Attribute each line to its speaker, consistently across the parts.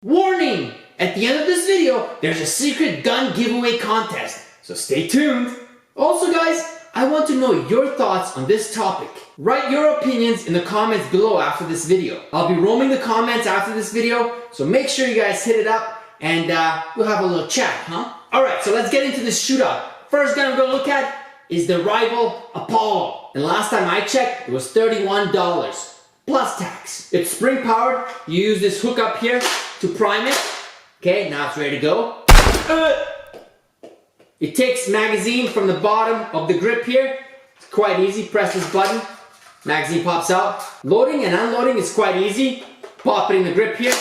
Speaker 1: Warning! At the end of this video, there's a secret gun giveaway contest, so stay tuned. Also guys, I want to know your thoughts on this topic. Write your opinions in the comments below after this video. I'll be roaming the comments after this video, so make sure you guys hit it up and we'll have a little chat, huh? Alright, so let's get into this shootout. First gun I'm going to look at is the rival Apollo. And last time I checked, it was $31 plus tax. It's spring powered. You use this hook up here to prime it. Okay, now it's ready to go. It takes magazine from the bottom of the grip here. It's quite easy. Press this button. Magazine pops out. Loading and unloading is quite easy. Pop it in the grip here.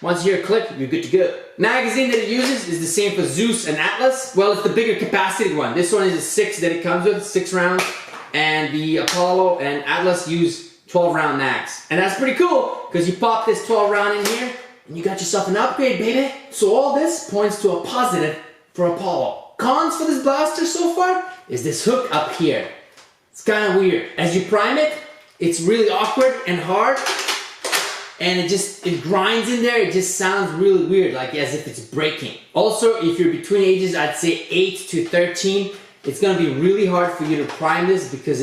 Speaker 1: Once you hear a click, you're good to go. Magazine that it uses is the same for Zeus and Atlas. Well, it's the bigger capacity one. This one is a 6 that it comes with, 6 rounds. And the Apollo and Atlas use 12 round mags. And that's pretty cool, because you pop this 12 round in here, and you got yourself an upgrade, baby. So all this points to a positive for Apollo. Cons for this blaster so far is this hook up here. It's kind of weird. As you prime it, it's really awkward and hard. And it grinds in there. It just sounds really weird, like as if it's breaking. Also, if you're between ages, I'd say 8 to 13, it's gonna be really hard for you to prime this because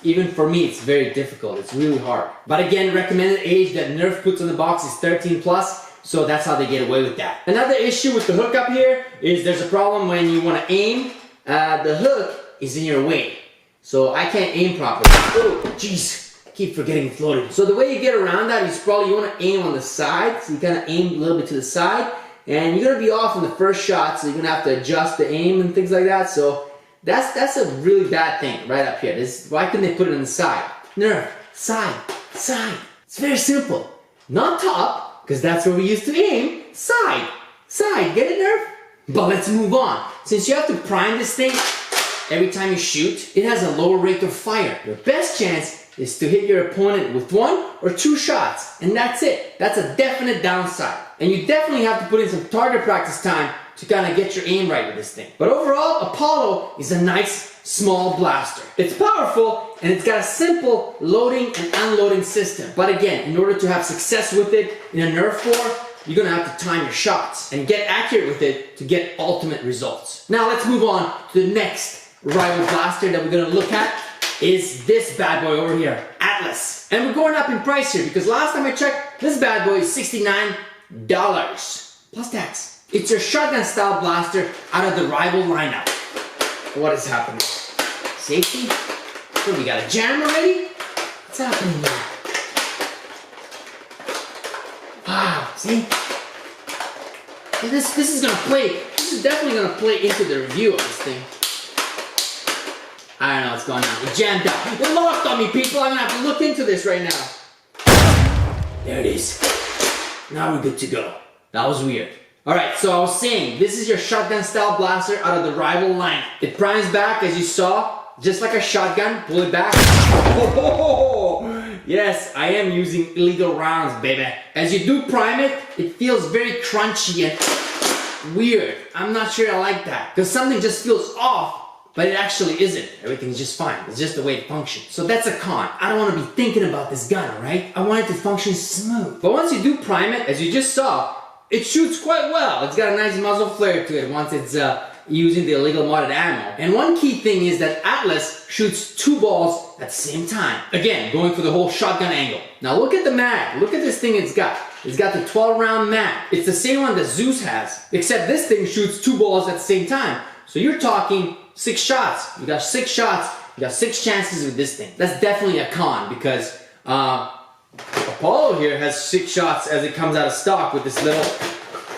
Speaker 1: even for me, it's very difficult. It's really hard. But again, recommended age that Nerf puts on the box is 13 plus, so that's how they get away with that. Another issue with the hook up here is there's a problem when you wanna aim, the hook is in your way. So I can't aim properly. Oh, jeez, I keep forgetting it's loaded. So the way you get around that is probably you wanna aim on the side, so you kinda aim a little bit to the side, and you're gonna be off on the first shot, so you're gonna have to adjust the aim and things like that. So that's a really bad thing right up here. Why couldn't they put it on the side? Nerf, side, side. It's very simple. Not top, because that's where we used to aim. Side, side. Get it, Nerf? But let's move on. Since you have to prime this thing every time you shoot, it has a lower rate of fire. Your best chance is to hit your opponent with 1 or 2 shots, and that's it. That's a definite downside. And you definitely have to put in some target practice time to kind of get your aim right with this thing. But overall, Apollo is a nice, small blaster. It's powerful, and it's got a simple loading and unloading system. But again, in order to have success with it in a Nerf war, you're gonna have to time your shots and get accurate with it to get ultimate results. Now let's move on to the next rival blaster that we're gonna look at is this bad boy over here, Atlas. And we're going up in price here because last time I checked, this bad boy is $69 plus tax. It's your shotgun style blaster out of the rival lineup. What is happening? Safety? What, we got a jam already? What's happening here? Wow, see? This is gonna play, this is definitely gonna play into the review of this thing. I don't know what's going on. It jammed out. It locked on me, people. I'm gonna have to look into this right now. There it is. Now we're good to go. That was weird. Alright, so I was saying, this is your shotgun style blaster out of the rival lineup. It primes back, as you saw, just like a shotgun. Pull it back. Oh, yes, I am using illegal rounds, baby. As you do prime it, it feels very crunchy and weird. I'm not sure I like that, because something just feels off. But it actually isn't. Everything's just fine. It's just the way it functions. So that's a con. I don't want to be thinking about this gun, alright? I want it to function smooth. But once you do prime it, as you just saw, it shoots quite well. It's got a nice muzzle flare to it once it's using the illegal modded ammo. And one key thing is that Atlas shoots 2 balls at the same time. Again, going for the whole shotgun angle. Now look at the mag. Look at this thing it's got. It's got the 12 round mag. It's the same one that Zeus has. Except this thing shoots 2 balls at the same time. So you're talking 6 shots. You got 6 shots. You got 6 chances with this thing. That's definitely a con because Apollo here has 6 shots as it comes out of stock with this little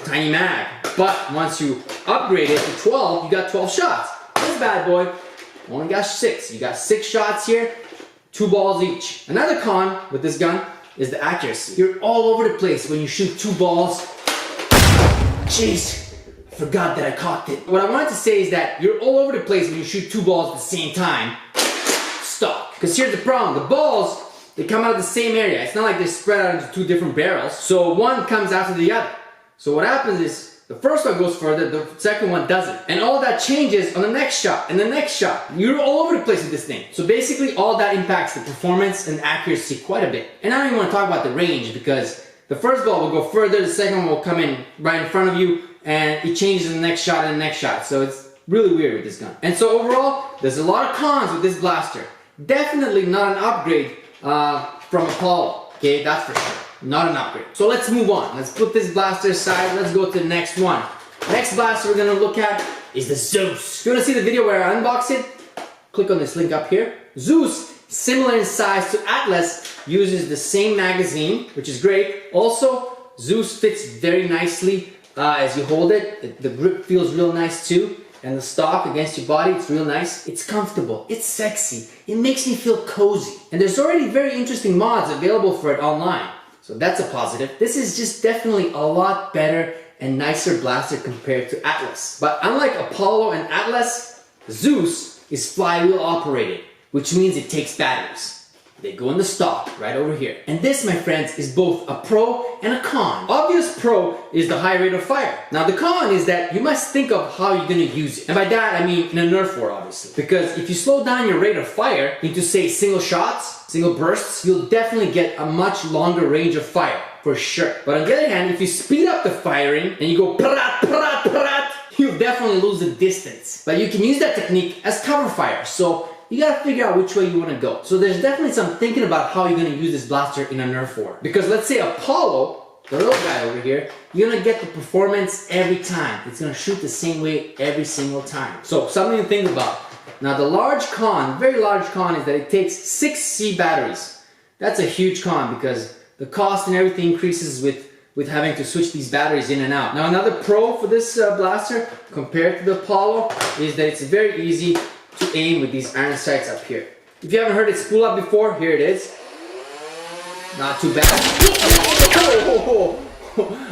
Speaker 1: tiny mag. But once you upgrade it to 12, you got 12 shots. This bad boy only got 6. You got 6 shots here, 2 balls each. Another con with this gun is the accuracy. You're all over the place when you shoot 2 balls. Jeez. Forgot that I cocked it. What I wanted to say is that you're all over the place when you shoot 2 balls at the same time. Stop. Because here's the problem. The balls, they come out of the same area. It's not like they're spread out into 2 different barrels. So one comes after the other. So what happens is the first one goes further, the second one doesn't. And all that changes on the next shot and the next shot. You're all over the place with this thing. So basically all that impacts the performance and accuracy quite a bit. And I don't even want to talk about the range because the first ball will go further, the second one will come in right in front of you, and it changes the next shot and the next shot. So it's really weird with this gun. And so overall, there's a lot of cons with this blaster. Definitely not an upgrade from Apollo. Okay, that's for sure. Not an upgrade. So let's move on. Let's put this blaster aside. Let's go to the next one. Next blaster we're gonna look at is the Zeus. If you wanna see the video where I unbox it, click on this link up here. Zeus, similar in size to Atlas, uses the same magazine, which is great. Also, Zeus fits very nicely as you hold it. The grip feels real nice too. And the stock against your body, it's real nice. It's comfortable, it's sexy, it makes me feel cozy. And there's already very interesting mods available for it online. So that's a positive. This is just definitely a lot better and nicer blaster compared to Atlas. But unlike Apollo and Atlas, Zeus is flywheel operated, which means it takes batteries. They go in the stock right over here. And this, my friends, is both a pro and a con. Obvious pro is the high rate of fire. Now the con is that you must think of how you're gonna use it. And by that I mean in a Nerf war, obviously. Because if you slow down your rate of fire into, say, single shots, single bursts, you'll definitely get a much longer range of fire, for sure. But on the other hand, if you speed up the firing and you go prat, prat, prat, you'll definitely lose the distance. But you can use that technique as cover fire. So you gotta figure out which way you wanna go. So there's definitely some thinking about how you're gonna use this blaster in a Nerf war. Because let's say Apollo, the little guy over here, you're gonna get the performance every time. It's gonna shoot the same way every single time. So something to think about. Now the large con, very large con, is that it takes 6 C batteries. That's a huge con because the cost and everything increases with having to switch these batteries in and out. Now another pro for this blaster compared to the Apollo is that it's very easy to aim with these iron sights up here. If you haven't heard it spool up before, here it is. Not too bad.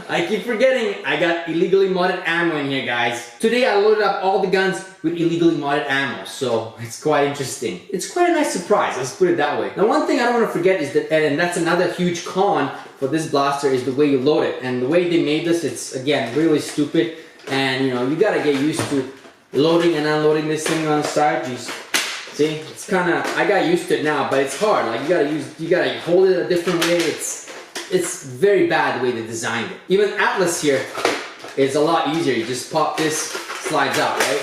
Speaker 1: I keep forgetting I got illegally modded ammo in here, guys. Today I loaded up all the guns with illegally modded ammo, so it's quite interesting. It's quite a nice surprise, let's put it that way. Now one thing I don't want to forget is that, and that's another huge con for this blaster, is the way you load it. And the way they made this, it's again really stupid. And you know, you gotta get used to loading and unloading this thing on the side. You see, it's kind of, I got used to it now, but it's hard. Like you gotta hold it a different way. It's very bad the way they designed it. Even Atlas here is a lot easier. You just pop this, slides out, right?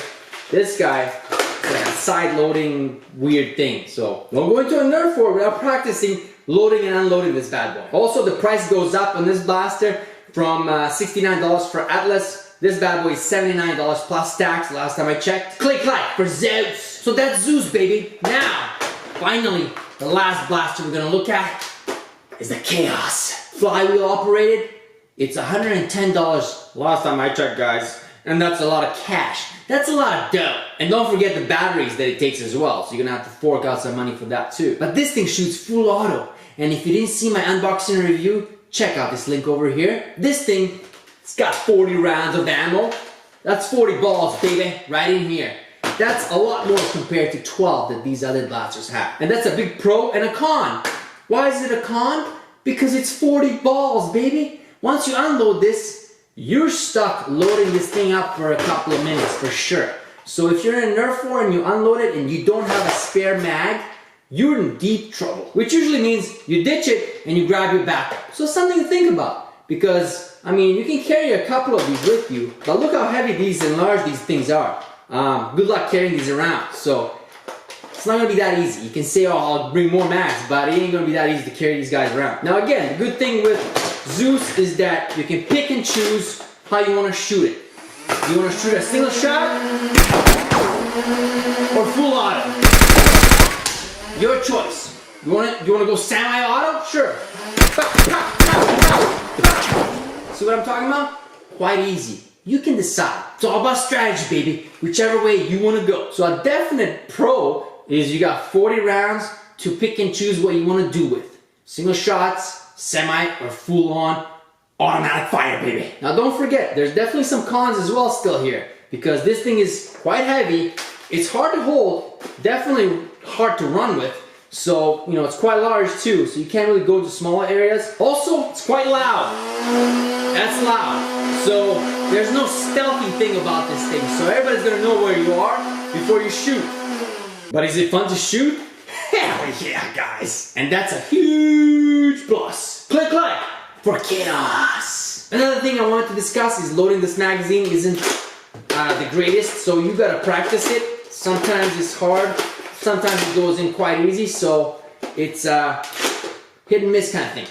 Speaker 1: This guy, it's like a side loading weird thing. So don't go into a Nerf war without practicing loading and unloading this bad boy. Also, the price goes up on this blaster from $69 for Atlas. This bad boy is $79 plus tax last time I checked. Click like for Zeus. So that's Zeus, baby. Now, finally, the last blaster we're gonna look at is the Khaos. Flywheel operated. It's $110 last time I checked, guys. And that's a lot of cash. That's a lot of dough. And don't forget the batteries that it takes as well. So you're gonna have to fork out some money for that too. But this thing shoots full auto. And if you didn't see my unboxing review, check out this link over here. This thing, it's got 40 rounds of ammo. That's 40 balls, baby, right in here. That's a lot more compared to 12 that these other blasters have. And that's a big pro and a con. Why is it a con? Because it's 40 balls, baby. Once you unload this, you're stuck loading this thing up for a couple of minutes for sure. So if you're in a Nerf war and you unload it and you don't have a spare mag, you're in deep trouble. Which usually means you ditch it and you grab your backup. So something to think about. Because, I mean, you can carry a couple of these with you, but look how heavy these and large these things are. Good luck carrying these around. So it's not gonna be that easy. You can say, oh, I'll bring more mags, but it ain't gonna be that easy to carry these guys around. Now again, the good thing with Zeus is that you can pick and choose how you wanna shoot it. You wanna shoot a single shot or full auto? Your choice. You wanna go semi-auto? Sure. See what I'm talking about? Quite easy. You can decide. It's all about strategy, baby. Whichever way you want to go. So a definite pro is you got 40 rounds to pick and choose what you want to do with. Single shots, semi, or full on automatic fire, baby. Now don't forget, there's definitely some cons as well still here. Because this thing is quite heavy. It's hard to hold. Definitely hard to run with. So, you know, it's quite large too. So you can't really go to smaller areas. Also, it's quite loud. That's loud. So there's no stealthy thing about this thing. So everybody's gonna know where you are before you shoot. But is it fun to shoot? Hell yeah, guys. And that's a huge plus. Click like for Khaos. Another thing I wanted to discuss is loading this magazine isn't the greatest, so you gotta practice it. Sometimes it's hard, sometimes it goes in quite easy, so it's hit and miss kind of thing.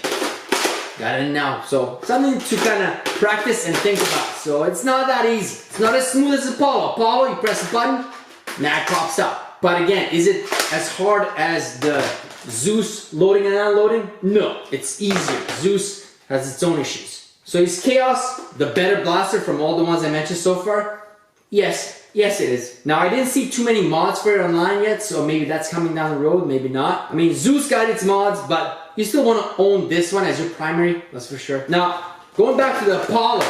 Speaker 1: Got it now, so something to kind of practice and think about. So it's not that easy. It's not as smooth as Apollo. Apollo, you press a button, mag pops out. But again, is it as hard as the Zeus loading and unloading? No, it's easier. Zeus has its own issues. So is Khaos the better blaster from all the ones I mentioned so far? Yes, yes it is. Now I didn't see too many mods for it online yet, so maybe that's coming down the road, maybe not. I mean, Zeus got its mods, but you still want to own this one as your primary, that's for sure. Now, going back to the Apollo,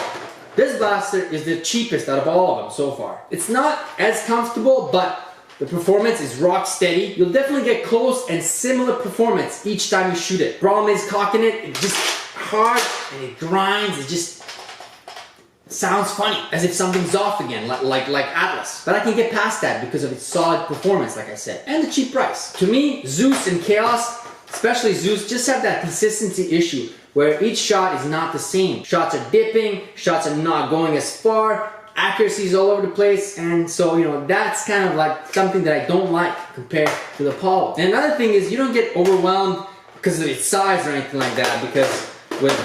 Speaker 1: this blaster is the cheapest out of all of them so far. It's not as comfortable, but the performance is rock steady. You'll definitely get close and similar performance each time you shoot it. Problem is, cocking it, it's just hard and it grinds, it just sounds funny, as if something's off again, like Atlas. But I can get past that because of its solid performance, like I said, and the cheap price. To me, Zeus and Khaos, especially Zeus, just have that consistency issue where each shot is not the same. Shots are dipping, shots are not going as far, accuracy is all over the place, and so, you know, that's kind of like something that I don't like compared to the Apollo. And another thing is you don't get overwhelmed because of its size or anything like that, because with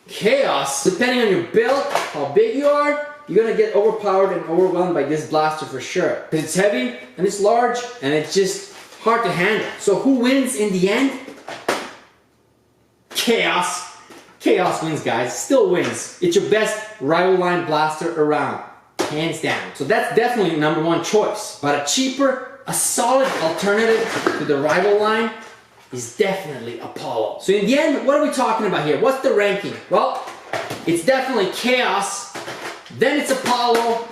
Speaker 1: Khaos, depending on your build, how big you are, you're gonna get overpowered and overwhelmed by this blaster for sure. Because it's heavy and it's large and it's just hard to handle. So who wins in the end? Khaos. Khaos wins, guys. Still wins. It's your best rival line blaster around. Hands down. So that's definitely number one choice. But a cheaper, a solid alternative to the rival line is definitely Apollo. So in the end, what are we talking about here? What's the ranking? Well, it's definitely Khaos, then it's Apollo,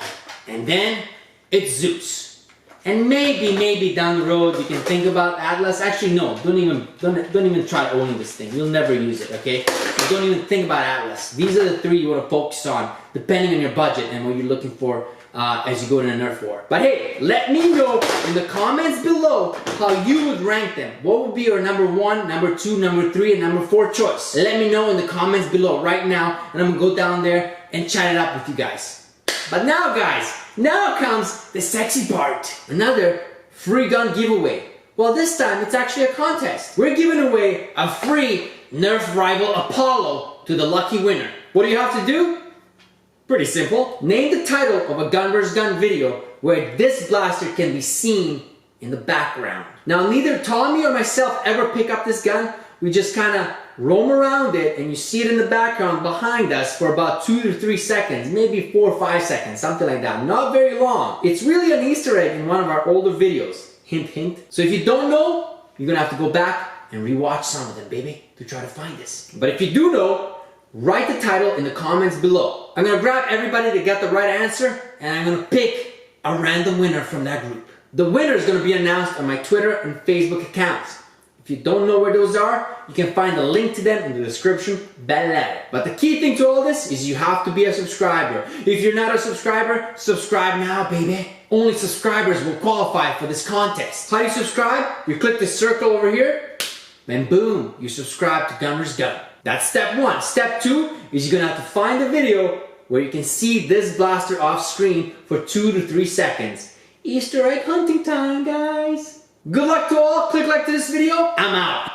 Speaker 1: and then it's Zeus. And maybe down the road you can think about Atlas. Actually, no, don't even try owning this thing. You'll never use it, okay? So don't even think about Atlas. These are the three you want to focus on, depending on your budget and what you're looking for as you go in a Nerf war. But hey, let me know in the comments below how you would rank them. What would be your number 1, number 2, number 3, and number 4 choice? Let me know in the comments below right now, and I'm gonna go down there and chat it up with you guys. But now, guys, now comes the sexy part. Another free gun giveaway. Well, this time it's actually a contest. We're giving away a free Nerf rival Apollo to the lucky winner. What do you have to do? Pretty simple. Name the title of a gun vs gun video where this blaster can be seen in the background. Now, neither Tommy or myself ever pick up this gun. We just kind of roam around it and you see it in the background behind us for about 2 to 3 seconds, maybe 4 or 5 seconds, something like that. Not very long. It's really an Easter egg in one of our older videos. Hint, hint. So if you don't know, you're gonna have to go back and rewatch some of them, baby, to try to find this. But if you do know, write the title in the comments below. I'm gonna grab everybody that got the right answer and I'm gonna pick a random winner from that group. The winner is gonna be announced on my Twitter and Facebook accounts. If you don't know where those are, you can find a link to them in the description below. But the key thing to all this is you have to be a subscriber. If you're not a subscriber, subscribe now, baby. Only subscribers will qualify for this contest. How do you subscribe? You click the circle over here, and boom, you subscribe to Gun vs Gun. That's step 1. Step 2 is you're gonna have to find a video where you can see this blaster off screen for 2 to 3 seconds. Easter egg hunting time, guys. Good luck to all. Click like to this video. I'm out.